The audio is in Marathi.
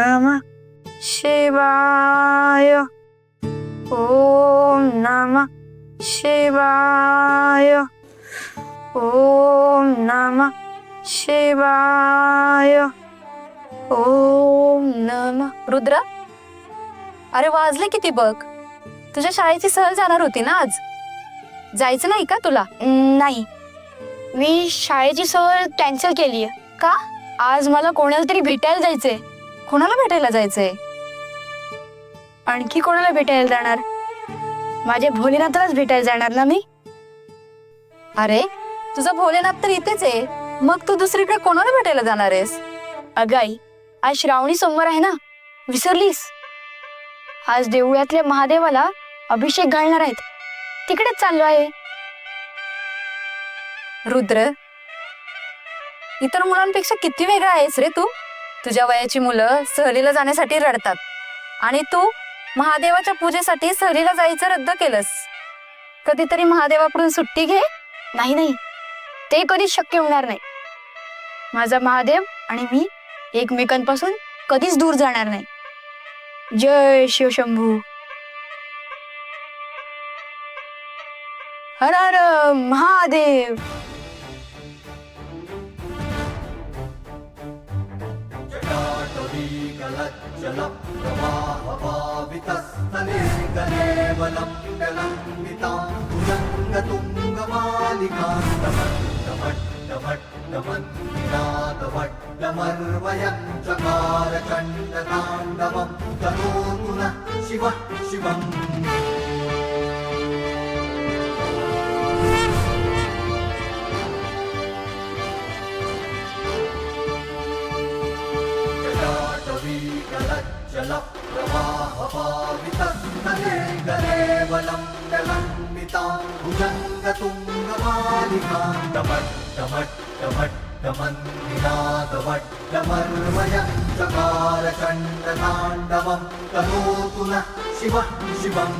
नमः शिवाय। ओम नमः शिवाय। ओम नमः शिवाय। ओम नमः। रुद्र, अरे वाजले किती बघ. तुझ्या शाळेची सहल जाणार होती ना आज. जायचं नाही का तुला? नाही, मी शाळेची सहल कॅन्सल केली आहे. का? आज मला कोणाला तरी भेटायला जायचंय. कोणाला भेटायला जायचंय? आणखी कोणाला भेटायला जाणार? माझ्या भोलेनाथलाच भेटायला जाणार ना मी. अरे तुझा भोलेनाथ तर इथेच आहे, मग तू दुसरीकडे कोणाला भेटायला जाणार आहेस? अगं आई, आज श्रावणी सोमवार आहे ना, विसरलीस? आज देवळातल्या महादेवाला अभिषेक घालणार आहेत, तिकडेच चाललो आहे. रुद्र, इतर मुलांपेक्षा किती वेगळा आहेस रे तू. तुझ्या वयाची मुलं सहलीला जाण्यासाठी रडतात आणि तू महादेवाच्या पूजेसाठी सहलीला जायचं रद्द केलंस. कधीतरी महादेवाकडून सुट्टी घे. नाही नाही, ते कधीच शक्य होणार नाही. माझा महादेव आणि मी एकमेकांपासून कधीच दूर जाणार नाही. जय शिवशंभू. हर हर महादेव. शिव शिवम् जल प्रवाहपावितस्तने गलेवलं गलन्वितां भुजङ्गतुङ्गमालिकां डमट्टमट्टमट्टमन्निनादवट्टमर्वयं चकारचण्डताण्डवं तनोतु नः शिवः शिवम्